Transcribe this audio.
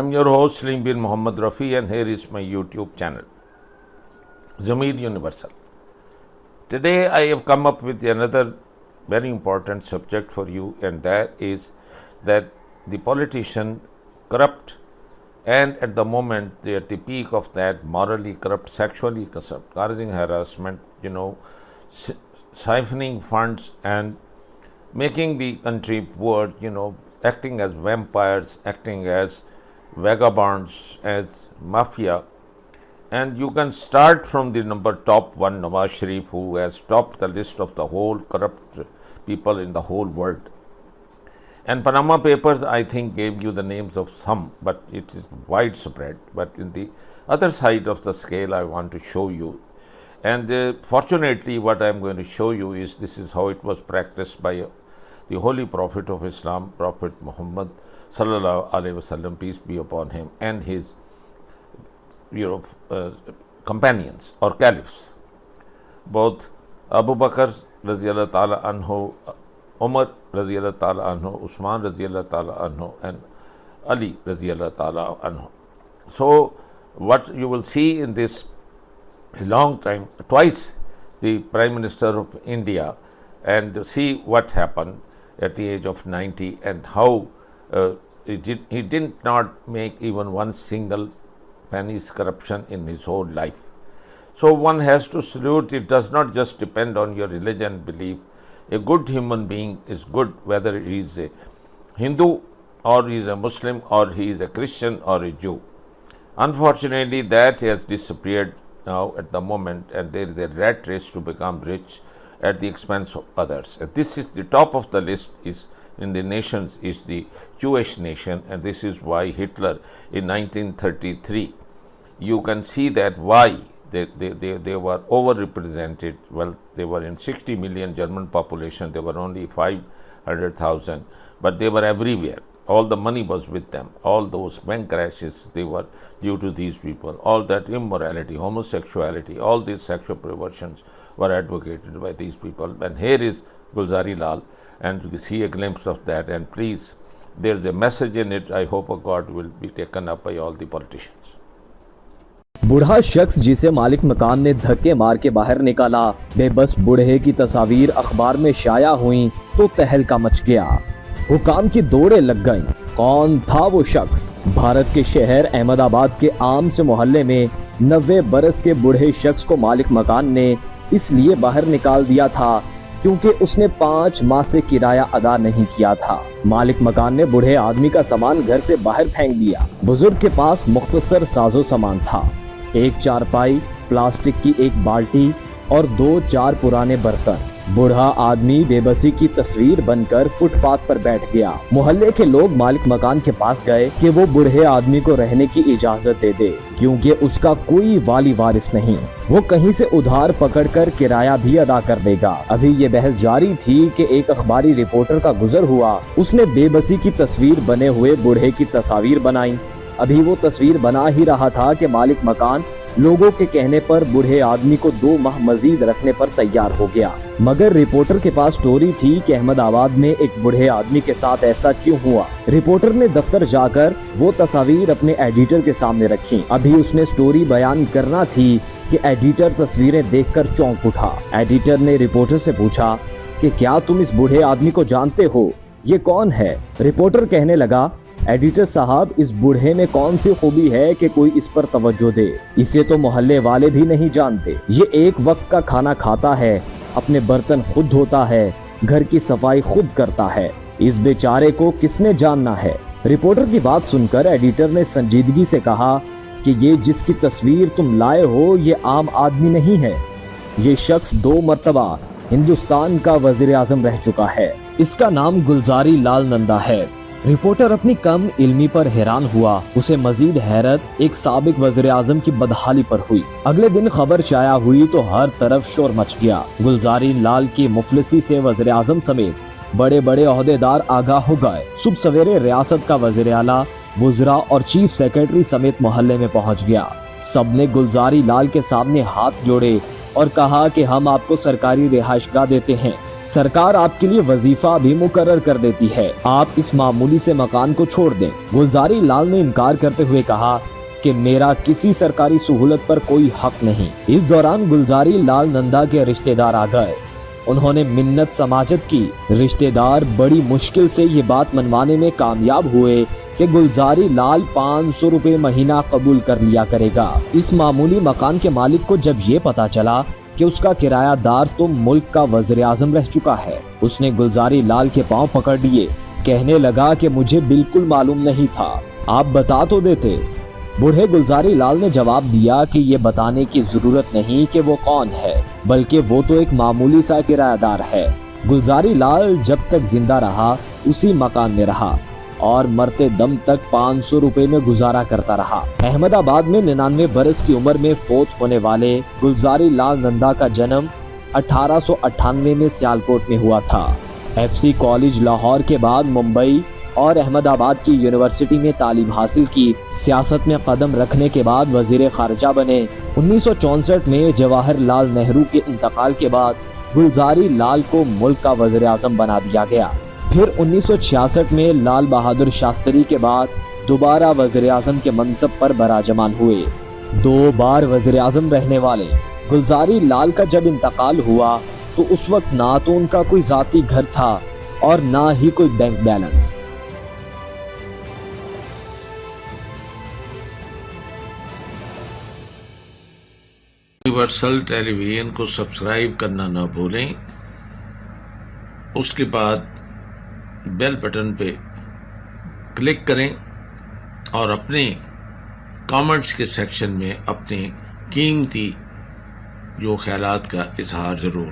I'm your host Salim bin Muhammad Rafi, and here is my YouTube channel, Zamir Universal. Today I have come up with another very important subject for you, and that is that the politician corrupt, and at the moment they are at the peak of that, morally corrupt, sexually corrupt, causing harassment, siphoning funds and making the country poor, acting as vampires, acting as vagabonds, as mafia. And you can start from the top one, Nawaz Sharif, who has topped the list of the whole corrupt people in the whole world. And Panama Papers, I think, gave you the names of some, but it is widespread. But in the other side of the scale, I want to show you. And fortunately, what I am going to show you is this is how it was practiced by the Holy Prophet of Islam, Prophet Muhammad Sallallahu Alaihi Wasallam, peace be upon him, and his companions or caliphs, both Abu Bakr Radiyallahu Ta'ala Anhu, Umar Radiyallahu Ta'ala Anhu, Usman Radiyallahu Ta'ala Anhu, and Ali Radiyallahu Ta'ala Anhu. So what you will see in this long time, twice the Prime Minister of India, and see what happened at the age of 90 and how he did not make even one single penny's corruption in his whole life. So one has to salute. It does not just depend on your religion belief. A good human being is good whether he is a Hindu or he is a Muslim or he is a Christian or a Jew. Unfortunately, that has disappeared now at the moment, and there is a rat race to become rich at the expense of others. And this is the top of the list is in the nations is the Jewish nation, and this is why Hitler in 1933, you can see that why they were overrepresented. Well, they were in 60 million German population, they were only 500,000, but they were everywhere. All the money was with them. All those bank crashes, they were due to these people. All that immorality, homosexuality, all these sexual perversions were advocated by these people. And here is Gulzari Lal, and you see a glimpse of that. And please, there is a message in it. I hope God will be taken up by all the politicians. बूढ़ा शख्स जिसे मालिक मकान ने धक्के मार के बाहर निकाला, बेबस बूढ़े की तस्वीर अखबार में शाया हुई तो तहलका मच गया। हुकाम की दौड़े लग गईं। कौन था वो शख्स? भारत के शहर अहमदाबाद के आम से मोहल्ले में 90 बरस के बूढ़े शख्स को मालिक मकान ने इसलिए बाहर निकाल दिया था क्योंकि उसने 5 माह से किराया अदा नहीं किया था। मालिक मकान ने बूढ़े आदमी का सामान घर से बाहर फेंक दिया। बुजुर्ग के पास मुख्तसर साजो सामान था, एक चारपाई, प्लास्टिक की एक बाल्टी और 2-4 पुराने बर्तन। बूढ़ा आदमी बेबसी की तस्वीर बनकर फुटपाथ पर बैठ गया। मोहल्ले के लोग मालिक मकान के पास गए कि वो बूढ़े आदमी को रहने की इजाजत दे दे, क्योंकि उसका कोई वाली वारिस नहीं, वो कहीं से उधार पकड़कर किराया भी अदा कर देगा। अभी ये बहस जारी थी कि एक अखबारी रिपोर्टर का गुजर हुआ। उसने बेबसी की तस्वीर बने हुए बूढ़े की तस्वीर बनाई। अभी वो तस्वीर बना ही रहा था कि मालिक मकान लोगों के कहने पर बूढ़े आदमी को 2 माह मजीद रखने पर तैयार हो गया। मगर रिपोर्टर के पास स्टोरी थी कि अहमदाबाद में एक बूढ़े आदमी के साथ ऐसा क्यों हुआ। रिपोर्टर ने दफ्तर जाकर वो तस्वीर अपने एडिटर के सामने रखी। अभी उसने स्टोरी बयान करना थी कि एडिटर तस्वीरें देखकर चौंक उठा। एडिटर ने रिपोर्टर से पूछा कि क्या तुम इस बूढ़े आदमी को जानते हो? ये कौन है? रिपोर्टर कहने लगा, एडिटर साहब, इस बूढ़े में कौन सी खूबी है कि कोई इस पर तवज्जो दे? इसे तो मोहल्ले वाले भी नहीं जानते। ये एक वक्त का खाना खाता है, अपने बर्तन खुद धोता है, घर की सफाई खुद करता है। इस बेचारे को किसने जानना है? रिपोर्टर की बात सुनकर एडिटर ने संजीदगी से कहा कि ये जिसकी तस्वीर तुम लाए हो ये आम आदमी नहीं है। ये शख्स 2 मर्तबा हिंदुस्तान का वजीर आजम रह चुका है। इसका नाम गुलजारी लाल नंदा है। रिपोर्टर अपनी कम इल्मी पर हैरान हुआ। उसे मजीद हैरत एक साबिक वज़ीर आज़म की बदहाली पर हुई। अगले दिन खबर शाया हुई तो हर तरफ शोर मच गया। गुलजारी लाल की मुफलिसी से वज़ीर आज़म समेत बड़े बड़े ओहदेदार आगाह हो गए। सुबह सवेरे रियासत का वज़ीर आला, वुज़रा और चीफ सेक्रेटरी समेत मोहल्ले में पहुंच गया। सबने गुलजारी लाल के सामने हाथ जोड़े और कहा कि हम आपको सरकारी रिहाइशगाह देते हैं। सरकार आपके लिए वजीफा भी मुकर्रर कर देती है, आप इस मामूली से मकान को छोड़ दें। गुलजारी लाल ने इनकार करते हुए कहा कि मेरा किसी सरकारी सहूलत पर कोई हक नहीं। इस दौरान गुलजारी लाल नंदा के रिश्तेदार आ गए। उन्होंने मिन्नत समाजत की। रिश्तेदार बड़ी मुश्किल से ये बात मनवाने में कामयाब हुए कि गुलजारी लाल 500 रुपए महीना कबूल कर लिया करेगा। इस मामूली मकान के मालिक को जब ये पता चला कि उसका किरायादार तो मुल्क का वज़ीर आज़म रह चुका है, उसने गुलजारी लाल के पांव पकड़ लिए। कहने लगा कि मुझे बिल्कुल मालूम नहीं था, आप बता तो देते। बूढ़े गुलजारी लाल ने जवाब दिया कि ये बताने की जरूरत नहीं कि वो कौन है, बल्कि वो तो एक मामूली सा किरायादार है। गुलजारी लाल जब तक जिंदा रहा उसी मकान में रहा और मरते दम तक 500 रुपए में गुजारा करता रहा। अहमदाबाद में 99 बरस की उम्र में फोत होने वाले गुलजारी लाल नंदा का जन्म 1898 में सियालकोट में हुआ था। FC कॉलेज लाहौर के बाद मुंबई और अहमदाबाद की यूनिवर्सिटी में तालीम हासिल की। सियासत में कदम रखने के बाद वजीर खारजा बने। 1964 में जवाहरलाल नेहरू के इंतकाल के बाद गुलजारी लाल को मुल्क का वज़ीर आज़म बना दिया गया। फिर 1966 में लाल बहादुर शास्त्री के बाद दोबारा वज़ीर आज़म के मनसब पर बराजमान हुए। 2 बार वज़ीर आज़म रहने वाले गुलजारी लाल का जब इंतकाल हुआ तो उस वक्त ना तो उनका कोई जाती घर था और ना ही कोई बैंक बैलेंस। यूनिवर्सल टेलीविजन को सब्सक्राइब करना ना भूलें। उसके बाद बेल बटन पे क्लिक करें और अपने कमेंट्स के सेक्शन में अपने कीमती जो ख्यालात का इजहार ज़रूर